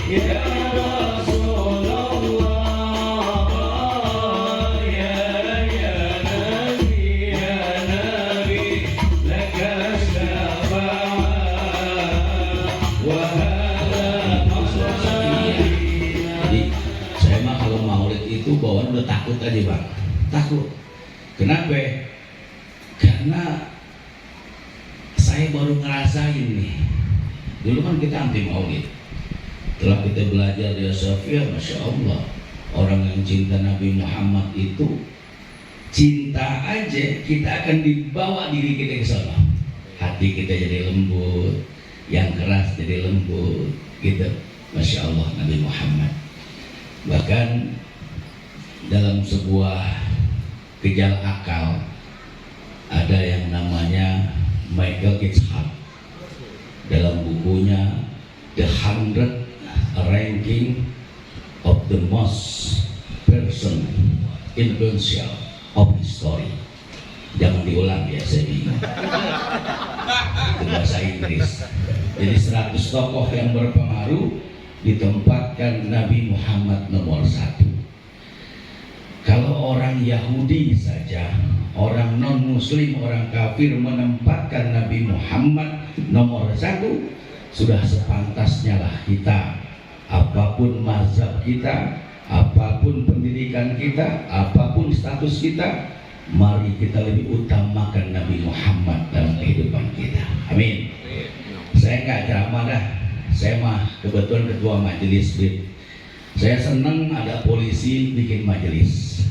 ya Rasulullah, ya Nabi, laka syafa'ah wa hadha maqsadina. Jadi saya mah kalau maulid itu bawaan udah takut aja bang, takut. Kenapa? Karena saya baru ngerasain nih. Dulu kan kita anti maulid. Setelah kita belajar di Asafiyah, Masya Allah, orang yang cinta Nabi Muhammad itu cinta aja kita akan dibawa diri kita ke sana. Hati kita jadi lembut, yang keras jadi lembut, gitu. Masya Allah Nabi Muhammad. Bahkan dalam sebuah gejala akal ada yang namanya Michael Kitchart dalam bukunya The 100 Ranking of the Most Person Influential of History. Jangan diulang ya, saya bingung. Itu bahasa Inggris. Jadi 100 tokoh yang berpengaruh ditempatkan Nabi Muhammad nomor 1. Kalau orang Yahudi saja, orang non-Muslim, orang kafir menempatkan Nabi Muhammad nomor 1, sudah sepantasnya lah kita, apapun mazhab kita, apapun pendidikan kita, apapun status kita, mari kita lebih utamakan Nabi Muhammad dalam kehidupan kita. Amin. Saya nggak ceramah dah, saya mah kebetulan ketua majelis. Saya senang ada polisi bikin majelis,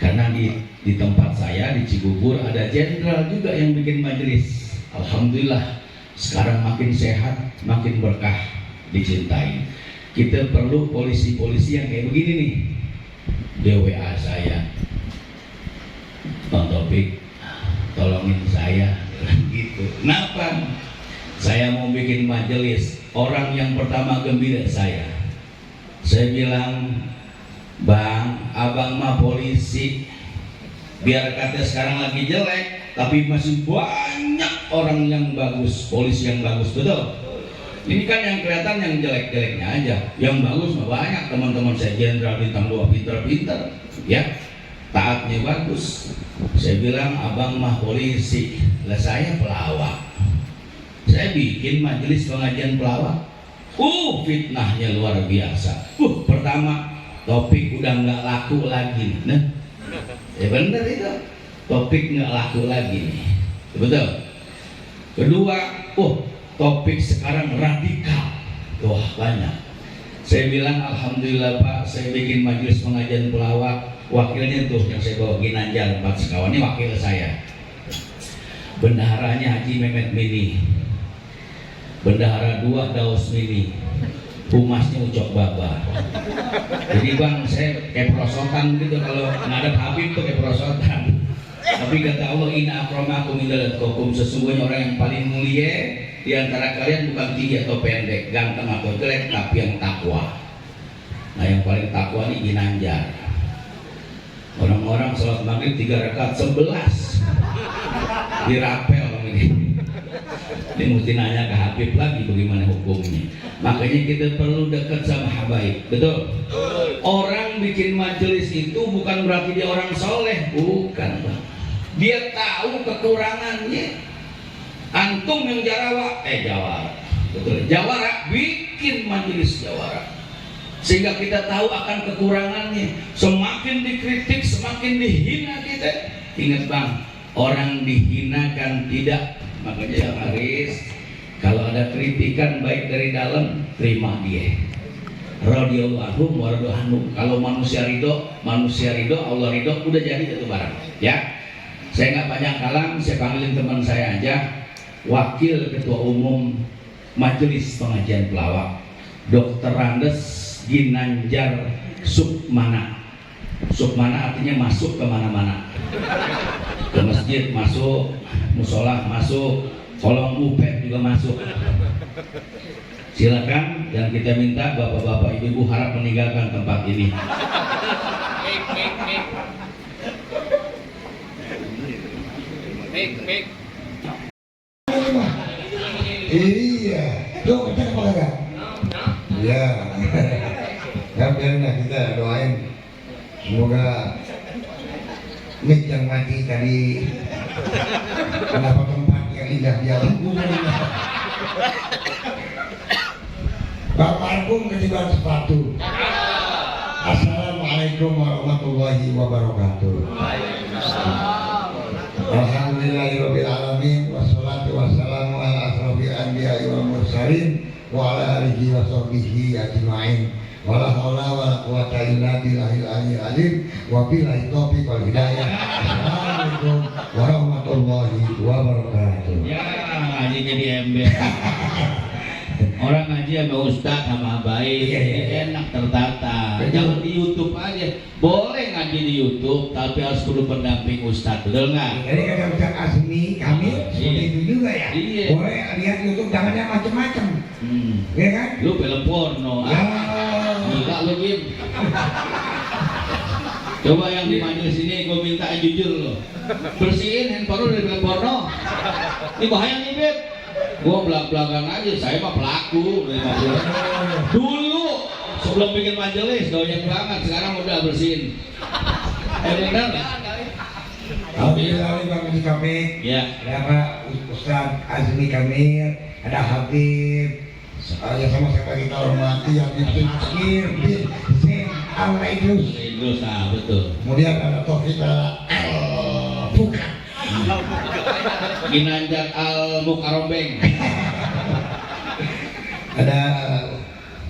karena di tempat saya di Cibubur ada jenderal juga yang bikin majelis. Alhamdulillah sekarang makin sehat, makin berkah, dicintai. Kita perlu polisi-polisi yang kayak begini nih. DWA saya, Bang Taufik, tolongin saya, gitu. Kenapa? Saya mau bikin majelis. Orang yang pertama gembira saya bilang, Bang, abang mah polisi, biar kata sekarang lagi jelek, tapi masih banyak orang yang bagus, polisi yang bagus, betul? Ini kan yang kelihatan yang jelek-jeleknya aja, yang bagus mah banyak. Teman-teman saya jenderal bintang 2 pinter-pinter, ya, taatnya bagus. Saya bilang, abang mah polisi, lah saya pelawak. Saya bikin majelis pengajian pelawak. Fitnahnya luar biasa. Pertama, topik udah nggak laku lagi, nah, bener itu, topik nggak laku lagi nih, betul. Kedua, topik sekarang radikal, wah banyak. Saya bilang alhamdulillah Pak, saya bikin majelis pengajian pelawak, wakilnya tuh yang saya bawa Ginanjar 4 sekawan, ini wakil saya. Bendaharanya Haji Mehmet Mini, bendahara 2 Daus Mini, humasnya Ucok Baba. Jadi bang, saya kayak perosotan gitu, kalau ngadep Habib tuh kayak perosotan. Tapi kata Allah, inna akramakum indallahi, sesungguhnya orang yang paling mulia di antara kalian bukan tinggi atau pendek, ganteng atau jelek, tapi yang takwa. Nah yang paling takwa ini Ginanjar. Orang-orang sholat maghrib 3 rakaat 11 dirapel ini. Ini mesti nanya ke Habib lagi bagaimana hukumnya. Makanya kita perlu dekat sama habaib, betul? Orang bikin majelis itu bukan berarti dia orang soleh, bukan bang. Dia tahu kekurangannya. Antum yang jawara, betul? Jawara bikin majelis jawara, sehingga kita tahu akan kekurangannya. Semakin dikritik, semakin dihina kita. Ingat bang, orang dihinakan tidak. Makanya ya Haris, kalau ada kritikan baik dari dalam, terima dia. Radhiyallahu anhum wa radu anhum. Kalau manusia ridho, Allah ridho, udah jadi itu barang. Ya, saya nggak panjang kalam, saya panggilin teman saya aja, Wakil Ketua Umum Majelis Pengajian Pelawak, Dr. Randes Ginanjar Sukmana. Sukmana artinya masuk kemana-mana, ke masjid masuk, musola masuk, kolong upet juga masuk. Silakan, dan kita minta bapak-bapak ibu-ibu harap meninggalkan tempat ini. Iya, tuh kita apa enggak? Ya. Ya biarlah kita doain semoga mic yang mati tadi mendapat tempat yang indah di alam kubur. Bapak Agung ketiban sepatu. Assalamualaikum warahmatullahi wabarakatuh. Alhamdulillahirabbil alamin wassalatu wassalamu ala asrofil anbiya'i wal mursalin wa ala alihi wa sahbihi ajma'in. Wala haula wala quwata illa billahil aliyyil azim wa billahi taufiq wal hidayah. Assalamualaikum warahmatullahi wabarakatuh. Ya, ngaji jadi ember. Orang ngaji sama ustaz sama baik, enak tertata. Jangan di YouTube aja. Boleh ngaji di YouTube, tapi harus perlu pendamping ustaz, betul nggak? Jadi kata Ustaz Azmi kami seperti itu juga ya. Iya. Boleh lihat YouTube jangan yang macam-macam. Ya kan? Lu film porno. Ya. Gila lu Gim. Coba yang di majelis ini gue minta jujur lo. Bersihin handphone lu dari film porno. Ini bahaya nih Beb. Gue belak-belakan aja, saya mah pelaku. Dulu sebelum bikin majelis doyan banget, sekarang udah bersihin. Benar nggak? Alhamdulillah Bang Haji kami. Ya. Ada Pak Ustaz Azmi Kamil, ada Habib. Ya sama siapa kita hormati yang Fikir bin Zain Al-Idrus. Idrus, nah betul. Kemudian ada Taufik Bukan. Ginanjar Al-Mukarombeng. Ada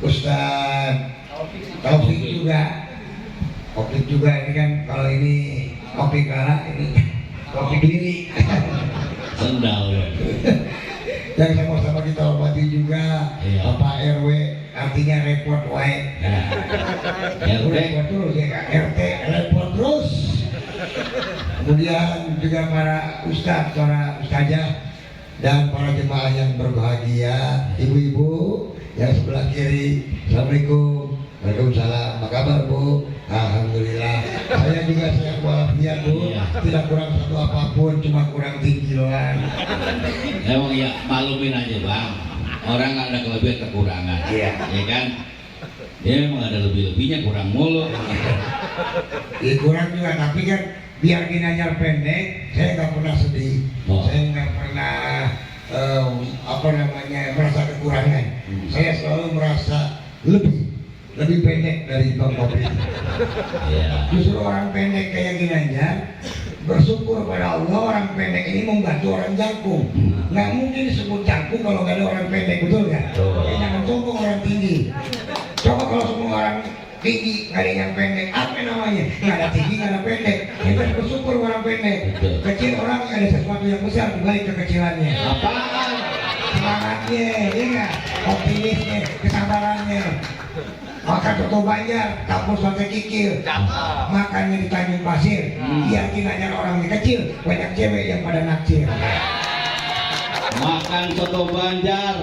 Ustaz Taufik juga. Taufik juga ini kan kalau ini Taufik Kala ini Taufik Lili. Sendal ya. Yang sama-sama kita hormati juga. Iya. Bapak RW artinya repot wae. Ya, Repot terus ya Kak. RT repot terus. Kemudian juga para ustadz, para ustazah dan para jemaah yang berbahagia, ibu-ibu yang sebelah kiri. Assalamualaikum. Waalaikumsalam. Apa kabar Bu? Alhamdulillah. Saya juga sehat walafiat Bu. Iya. Tidak kurang satu apapun, cuma kurang tinggi doang. Emang ya maklumin aja Bang. Orang nggak ada kelebihan kekurangan. Iya. Ya kan? Dia memang ada lebih-lebihnya, kurang mulu. Ya kurang juga, tapi kan biar Ginanjar pendek, saya nggak pernah sedih. Oh. Saya nggak pernah merasa kekurangan. Saya selalu merasa lebih pendek dari Bang Kopi. Ya. Justru orang pendek kayak Ginanjar bersyukur pada Allah orang pendek ini membantu orang jangkung. Nggak mungkin disebut jangkung kalau nggak ada orang pendek, betul nggak? Oke, jangan sombong orang tinggi. Coba kalau semua orang tinggi nggak ada yang pendek, apa namanya? Nggak ada tinggi, nggak ada pendek. Kita bersyukur orang pendek. Kecil orang ada sesuatu yang besar dibalik kekecilannya. Apaan? Semangatnya, ya nggak? Optimisnya, kesabarannya. Makan soto Banjar, campur sate kikil. Makannya di Tanjung Pasir. Yakin aja orang kecil, banyak cewek yang pada naksir. Makan soto Banjar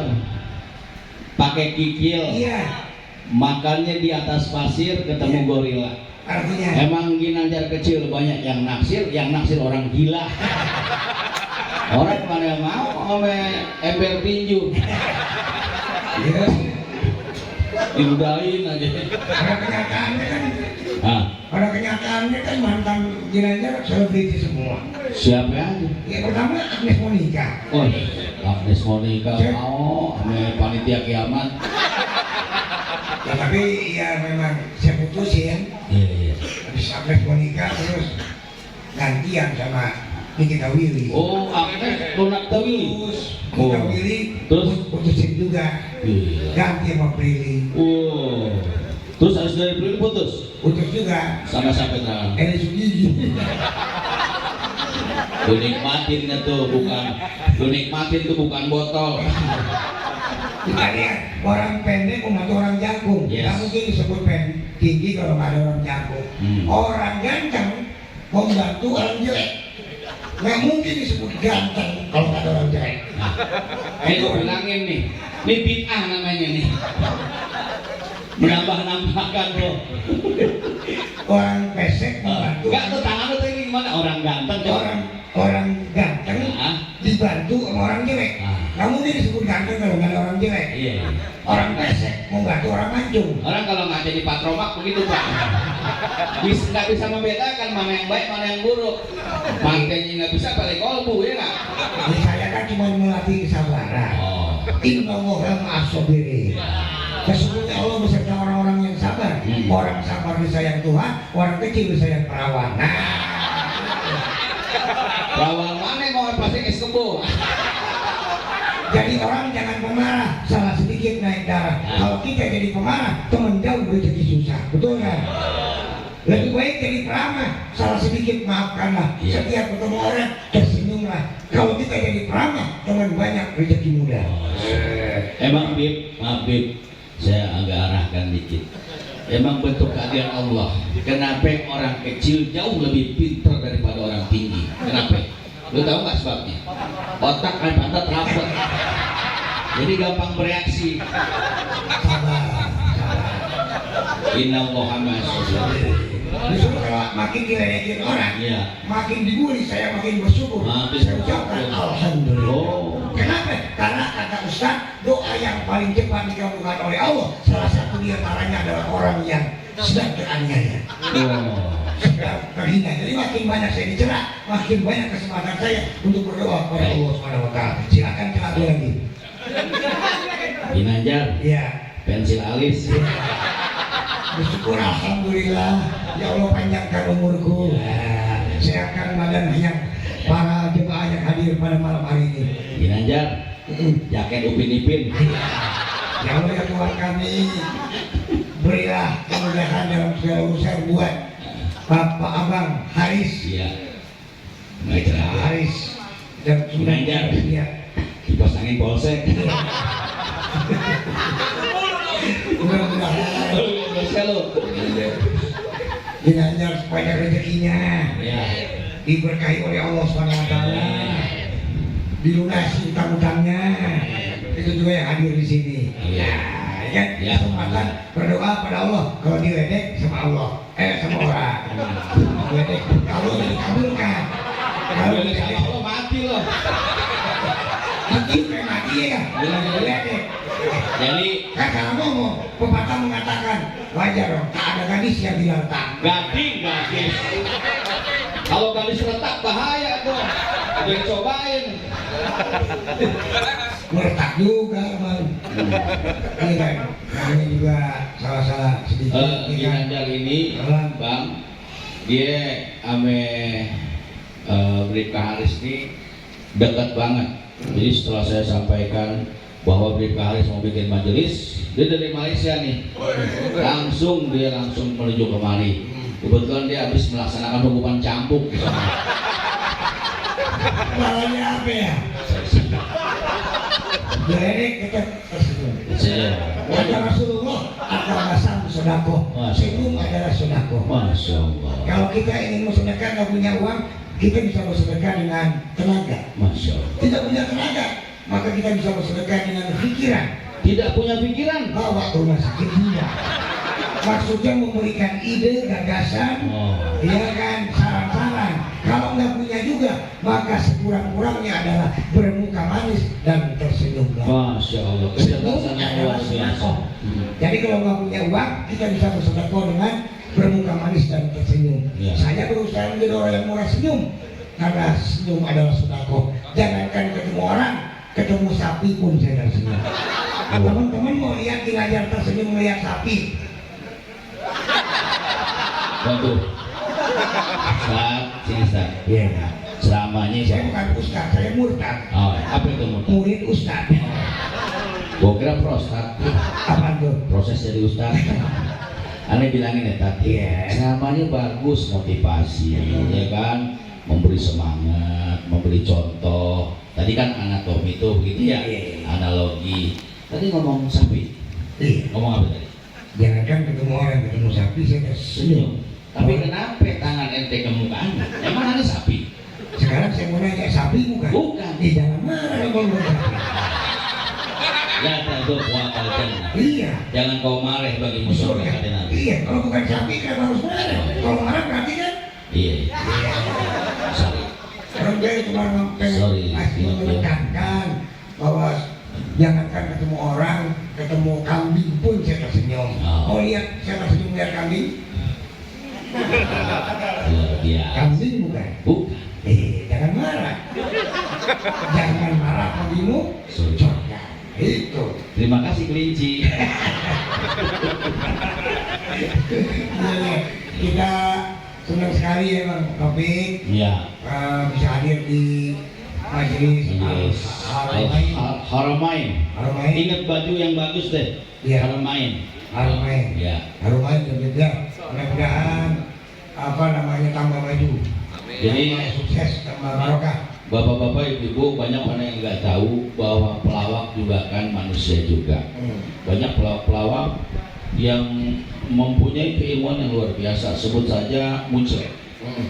pakai kikil. Iya, Makannya di atas pasir ketemu gorila. artinya. Emang Ginanjar kecil banyak yang naksir orang gila. Orang pada mau sama ember tinju. Iya. Diludahin aja. Pada kenyataannya kan mantan Ginanjar selebriti semua. Siapa aja? Yang pertama Agnes Monica. Oh, Agnes Monica mau sama panitia kiamat. Ya, tapi ya memang saya putusin. Iya. Habis Agnes Monica terus gantian sama Nikita Willy. Oh, Agnes Lunak Tawili. Terus Nikita Willy Terus? putusin juga. Iya. Ganti sama Prilly. Oh. Terus harus dari Prilly putus Putus juga. sama sampai sekarang. Eri Sugigi. Lu nikmatin tuh bukan botol. Kita lihat orang pendek membantu orang jagung. Yes. Nggak mungkin disebut tinggi kalau nggak ada orang jagung. Orang ganteng membantu orang jelek. Nggak mungkin disebut ganteng kalau nggak ada orang jelek. Ini gue bilangin nih, ini bid'ah namanya nih. Menambah-nambahkan lo. Orang pesek membantu. Enggak tuh tangan lu tadi gimana? Orang ganteng coba. Orang ganteng Nah. dibantu sama orang jelek. Ah. Nggak mungkin disebut ganteng pesantren kalau nggak ada orang jelek. Iya. Orang pesek mau bantu orang mancung. Orang kalau nggak jadi patromak begitu Pak, nggak bisa membedakan mana yang baik mana yang buruk. Mantenya nggak bisa balik kolbu ya nggak? Jadi saya kan cuma melatih kesabaran. Oh. Innallaha ma'as-sabirin. Sesungguhnya Allah beserta orang-orang yang sabar. Orang sabar disayang Tuhan, orang kecil disayang perawan. Nah, Perawan mana mau pasti es kebo. jadi orang jangan pemarah, salah sedikit naik darah. Kalau kita jadi pemarah, teman jauh rezeki susah, betul kan? Lebih baik jadi peramah, salah sedikit maafkanlah. Iya. Setiap ketemu orang tersenyumlah. Kalau kita jadi peramah, teman banyak rezeki mudah. Emang Bib, maaf Bib, saya agak arahkan dikit. Emang bentuk keadilan Allah. Kenapa orang kecil jauh lebih pintar daripada orang tinggi? Kenapa? Lu tahu nggak sebabnya? Otak kan pantat rapet, jadi gampang bereaksi. Sabar. Innallaha ma'as-sabirin. Justru kalau makin diledekin orang, Iya. makin dibully, saya makin bersyukur. Makin Saya ucapkan bersyukur. alhamdulillah. Oh. Kenapa? Karena kata Ustaz, doa yang paling cepat dikabulkan oleh Allah, salah satu di antaranya adalah orang yang sedang teraniaya, Oh. sedang terhina. Jadi makin banyak saya dicelah, makin banyak kesempatan saya untuk berdoa kepada Allah Subhanahu Wa Taala. Silakan celah lagi. Ginanjar, Iya. pensil alis. Bersyukur alhamdulillah. Ya Allah panjangkan umurku. Nah, sehatkan badan yang para jemaah yang hadir pada malam hari ini. Ginanjar, jaket Upin Ipin. Ya Allah ya Tuhan kami, berilah kemudahan dalam segala urusan buat Bapak Abang Haris. Iya. Baik, Haris dan Ginanjar. Iya. Dipasangin polsek. Mudah-mudahan Selalu. Ginanjar supaya rezekinya Ya. diberkahi oleh Allah Subhanahu Wa Taala, dilunasi utang-utangnya. Itu juga yang hadir di sini. Iya. Ya, Ya. kesempatan berdoa pada Allah. Kalau diledek sama Allah, sama orang. Diledek, kalau dikabulkan. Kalau Kalau diledek, sama Allah mati loh. mati kayak mati ya. Diledek. Jadi Kan kalau ngomong, pepatah mengatakan wajar dong, tak ada gadis yang bilang tak. gading. Kalau gadis retak bahaya tuh. Udah cobain. Meletak juga bang. Iya kan, kami juga salah-salah sedikit. ya kan? Ginanjar ini, Bang, dia ame Bribka Haris ini dekat banget. Jadi setelah saya sampaikan bahwa Bribka Haris mau bikin majelis, dia dari Malaysia nih, langsung menuju kemari. Kebetulan dia habis melaksanakan hukuman cambuk. Lawannya apa ya? Diledek kita tersenyum. Kata Rasulullah, akal sedekah. Senyum adalah sedekah. Masya Allah. Kalau kita ingin bersedekah nggak punya uang, kita bisa bersedekah dengan tenaga. Masya Allah. Tidak punya tenaga, maka kita bisa bersedekah dengan pikiran. Tidak punya pikiran. Bawa ke rumah sakit jiwa. Maksudnya memberikan ide, gagasan, Oh. ya kan, saran-saran. Kalau nggak punya juga, maka sekurang-kurangnya adalah bermuka manis dan tersenyum. Masya Allah. Kecerdasan yang luar biasa. Jadi kalau nggak punya uang, kita bisa bersedekah dengan bermuka manis dan tersenyum. Ya. Saya berusaha menjadi orang yang murah senyum, karena senyum adalah sedekah. Jangankan ketemu orang, ketemu sapi pun saya tersenyum. Teman-teman mau lihat Ginanjar tersenyum melihat sapi? Bantu. Ustaz, sini Ustaz. Iya. Selamanya Saya bukan ustaz, saya murtad. Oh, apa itu Murtad? Murid ustaz. Gua kira prostat. Apa tuh? Proses jadi ustaz. Aneh bilangin ya tadi. Iya. Selamanya bagus motivasi, ya kan? Memberi semangat, memberi contoh. Tadi kan anatomi itu begitu ya, Iya. analogi. Tadi ngomong sapi. Iya. Ngomong apa tadi? Jangankan ketemu orang, ketemu sapi saya tersenyum. Tapi kenapa tangan ente ke mukanya? Emang ada sapi? Sekarang saya mau nanya, sapi bukan? Bukan. Jangan marah kalau bukan sapi. Ya tentu kuatal Iya. Jangan kau marah bagi musuh kata Nabi. Iya, kalau bukan sapi kan harus marah. Kalau marah berarti kan? Iya. Sorry. Orang dia cuma pengen Sorry. menekankan bahwa Jangankan ketemu orang, ketemu kambing pun saya tersenyum. Oh. Oh lihat, saya tersenyum lihat kambing. Luar biasa. Kambing bukan? Bukan. Jangan marah. Jangan marah kambingmu. Surga. Itu. Terima kasih kelinci. Iya, kita senang sekali ya Bang Taufik Iya. bisa hadir di majelis Yes. Haramain. Haramain. Haramain. Ingat baju yang bagus deh. Iya. Haramain. Haramain. Ya. Haramain dan juga mudah-mudahan apa namanya tambah maju. Jadi Tambah sukses, tambah barokah. bapak-bapak, ibu-ibu, banyak orang yang nggak tahu bahwa pelawak juga kan manusia juga. Banyak pelawak-pelawak yang mempunyai keilmuan yang luar biasa. Sebut saja Muncul.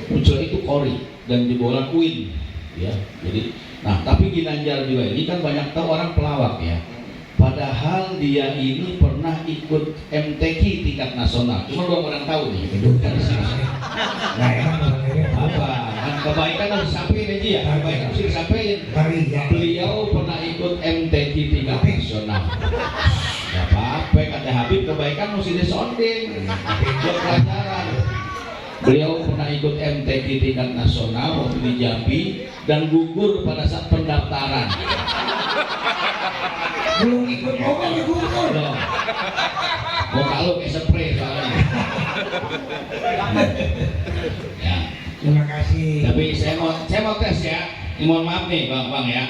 Muncul itu kori dan jebolan Uin. Ya, jadi, nah tapi Ginanjar juga ini kan banyak tahu orang pelawak ya. Padahal dia ini pernah ikut MTQ tingkat nasional. Cuma belum orang tahu nih. Itu kan nah emang Apa? Kan kebaikan harus disampaikan aja ya. Kebaikan harus disampaikan. Beliau pernah ikut MTQ tingkat nasional. Gak apa-apa, kata Habib, kebaikan mesti disonding. Buat pelajaran. Beliau pernah ikut MTQ tingkat nasional waktu di Jambi dan gugur pada saat pendaftaran. belum ikut lomba ya gugur. Loh. Mau kalau kayak spray soalnya. Ya. Terima kasih. Tapi saya mau tes ya. Ini mohon maaf nih bang ya.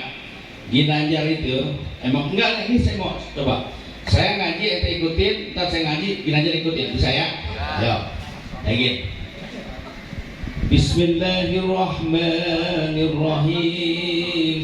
Ginanjar itu emang enggak, ini saya mau coba. Saya ngaji, ente ikutin, ntar saya ngaji, Ginanjar ikutin, bisa ya? Ayo, lagi. Bismillahirrahmanirrahim.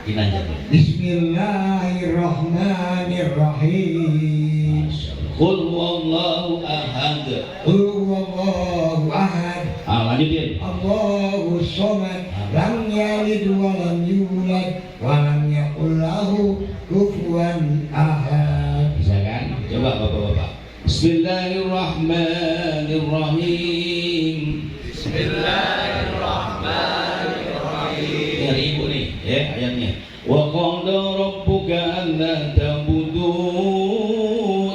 Ginanjar. Bismillahirrahmanirrahim. Qul huwallahu ahad. Qul huwallahu ahad. Lanjutin. Allahu shomad. Lam yalid wa lam yulad wa lam yakul lahu kufuwan ahad. Bisa kan? Coba bapak-bapak. Bismillahirrahmanirrahim. Bismillahirrahmanirrahim. Dari ibu nih, ya ayatnya. Wa qala rabbuka alla ta'budu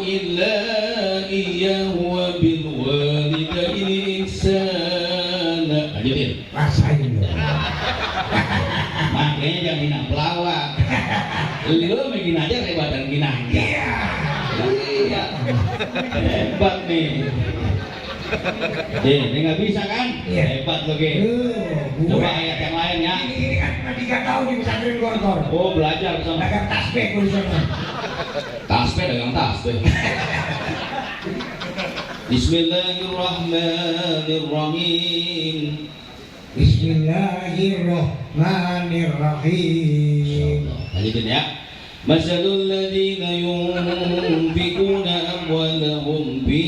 illa iyyahu wa bil walidayni ihsana. Lanjutin. Rasain dong. Makanya jangan hina pelawak. Lu bikin aja hebatan Ginanjar. Iya. Iya. Hebat nih. Ini nggak bisa kan? Iya. Hebat lo Ge. Coba ayat yang lain ya. Ini kan pernah 3 tahun di pesantren Gontor. Oh belajar sama. Dagang tasbih gue di sana. Tasbih dagang tasbih. Bismillahirrahmanirrahim. Bismillahirrahmanirrahim. Lanjutin ya. Masalul ladzina yunfikuna amwalahum fi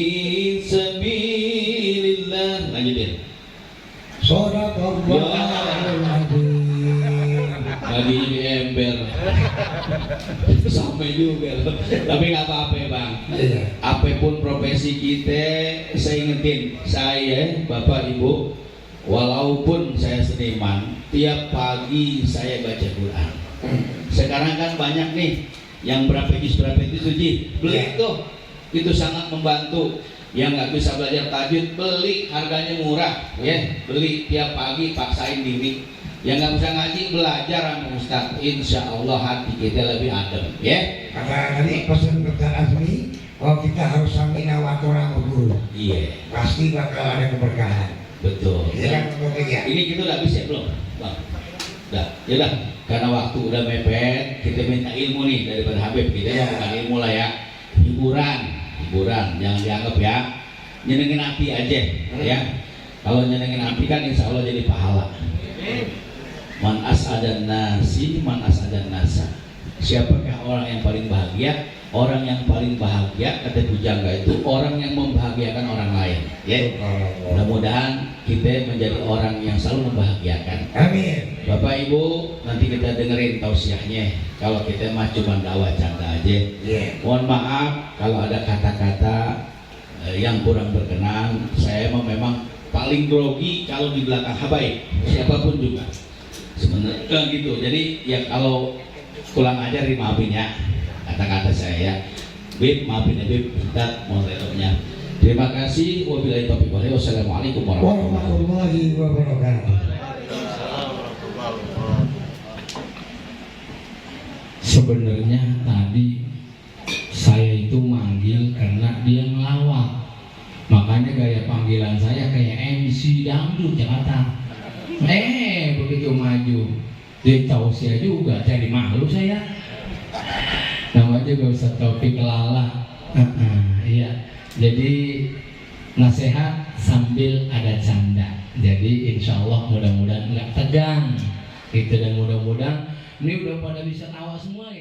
sabilillah. Lanjutin. Shadaqallahul adzim. Baginya di ember. Sampai juga loh. Tapi nggak apa-apa ya bang. Iya. Apapun profesi kita, saya ingetin saya, bapak ibu, walaupun saya seniman, tiap pagi saya baca Quran. Sekarang kan banyak nih yang berapa juz suci, beli tuh, itu sangat membantu. Yang nggak bisa belajar tajwid, beli, harganya murah, ya, beli tiap pagi, paksain diri. Yang nggak bisa ngaji, belajar sama Ustaz, insya Allah hati kita lebih adem, ya. Kata tadi pesan Ustaz Azmi, kalau kita harus samina wa torang guru, Iya, pasti bakal ada keberkahan. betul. Iya kan Pak Taufik ya? Ini kita udah bisa belum, bang? Udah, ya udah. Karena waktu udah mepet, kita minta ilmu nih daripada Habib. Kita Iya. bukan ilmu lah ya, hiburan, jangan dianggap ya nyenengin hati aja, ya. Kalau nyenengin hati kan insya Allah jadi pahala. Man as'adan nasi, man as'adan nasa. Siapakah orang yang paling bahagia? Orang yang paling bahagia kata Pujangga itu orang yang membahagiakan orang lain, ya. Mudah-mudahan kita menjadi orang yang selalu membahagiakan. Amin. Bapak Ibu, nanti kita dengerin tausiahnya. Kalau kita mah cuma dakwah canda aja. Iya. Mohon maaf kalau ada kata-kata yang kurang berkenan. Saya memang paling grogi kalau di belakang habaib, siapapun juga. Sebenarnya gitu. Jadi ya kalau kurang ajar maafin ya kata-kata saya ya. Bib, maafin ya Bib, kita mau retoknya. Terima kasih. Wabillahi taufiq wal hidayah. Wassalamualaikum warahmatullahi wabarakatuh. Sebenarnya tadi saya itu manggil karena dia ngelawak, makanya gaya panggilan saya kayak MC dangdut Jakarta. Begitu maju dia tausiah juga, jadi malu saya. Nama juga Ustaz Taufik Lala. Iya, jadi nasihat sambil ada canda. Jadi insya Allah mudah-mudahan nggak tegang gitu, dan mudah-mudahan ini udah pada bisa tawa semua ya.